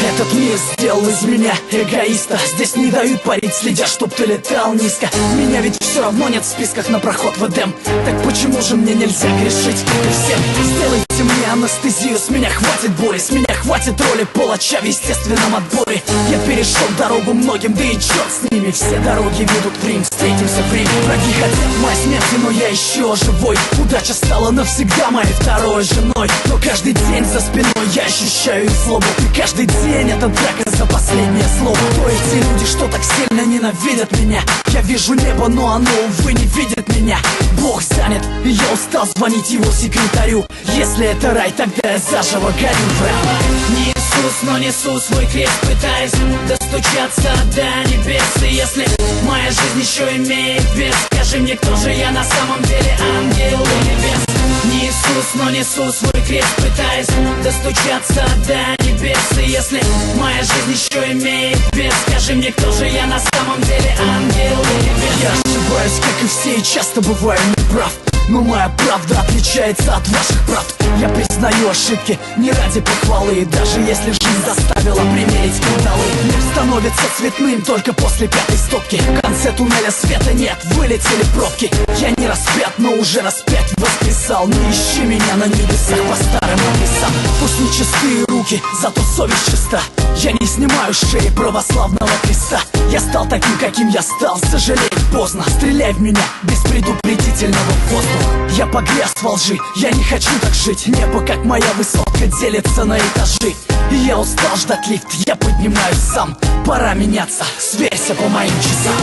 Этот мир сделал из меня эгоиста. Здесь не дают парить, следя, чтоб ты летал низко. Меня ведь все равно нет в списках на проход в Эдем. Так почему же мне нельзя грешить, как и всем? Сделайте мне анестезию, с меня хватит боли, с меня хватит роли палача в естественном отборе. Я перешел дорогу многим, да и черт с ними. Все дороги ведут в Рим, встретимся в Риме. Враги хотят моей смерти, но я еще живой. Удача стала навсегда моей второй женой. Но каждый день за спиной я ощущаю их злобу. И каждый день это драка за последнее слово. Кто эти люди, что так сильно ненавидят меня? Я вижу небо, но оно, увы, не видит меня. Бог занят, и я устал звонить его секретарю. Если это рай, тогда я заживо горю. Не Иисус, но несу свой крест, пытаясь достучаться до небес. И если моя жизнь еще имеет вес, скажи мне, кто же я на самом деле, ангел или бес? Не Иисус, но несу свой крест, пытаясь достучаться до небес. И если моя жизнь еще имеет вес, скажи мне, кто же я на самом деле, ангел или бес? Я ошибаюсь, как и все, и часто бываю неправ. Но моя правда отличается от ваших правд. Я признаю ошибки не ради похвалы. И даже если жизнь заставила примерить кандалы, мир становится цветным только после пятой стопки. В конце туннеля света нет, вылетели пробки. Я не распят, но уже распять воскресал. Не ищи меня на небесах по старым адресам. Пусть не чистые руки, зато совесть чиста. Я не снимаю с шеи православного креста. Я стал таким, каким я стал, сожалеть поздно. Стреляй в меня без предупредительного воздуха. Я погряз во лжи, я не хочу так жить. Небо, как моя высотка, делится на этажи. И я устал ждать лифт, я поднимаюсь сам. Пора меняться, сверься по моим часам.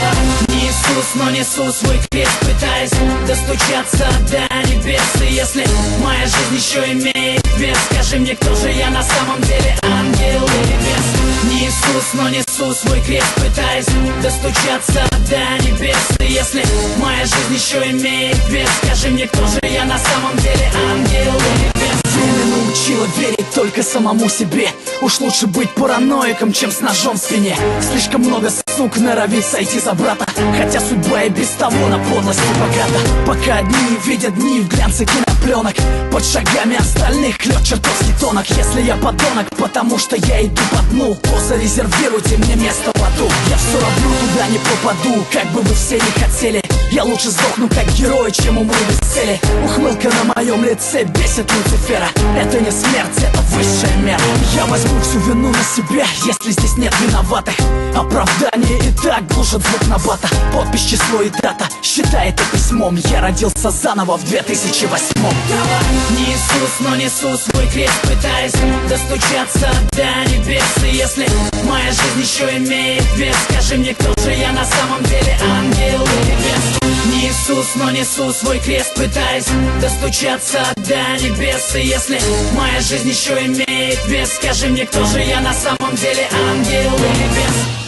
Не Иисус, но несу свой крест, пытаясь достучаться до небес. И если моя жизнь еще имеет вес, скажи мне, кто же я на самом деле, ангел или бес? Не Иисус, но несу свой крест, пытаясь достучаться до небес. И если моя жизнь еще имеет вес, скажи мне, кто же я на самом деле, ангел или бес? Время научило верить только самому себе. Уж лучше быть параноиком, чем с ножом в спине. Слишком много сук норовит сойти за брата, хотя судьба и без того на подлости богата. Пока одни видят дни в глянце кинопленок, под шагами остальных лед чертовски тонок. Если я подонок, потому что я иду по дну, то зарезервируйте мне место в аду. Я все равно туда не попаду, как бы вы все не хотели. Я лучше сдохну как герой, чем умру без цели. Ухмылка на моем лице бесит Люцифера. Это не смерть, это высшая мера. Я возьму всю вину на себя, если здесь нет виноватых. Оправдание и так глушит звук набата. Подпись, число и дата, считай это письмом. Я родился заново в 2008-м. Не Иисус, но несу свой крест, пытаясь достучаться до небес. И если моя жизнь еще имеет вес, скажи мне, кто же я на самом деле, ангел или бес? Не Иисус, но несу свой крест, пытаясь достучаться до небес. И если моя жизнь еще имеет вес, скажи мне, кто же я на самом деле, ангел или бес?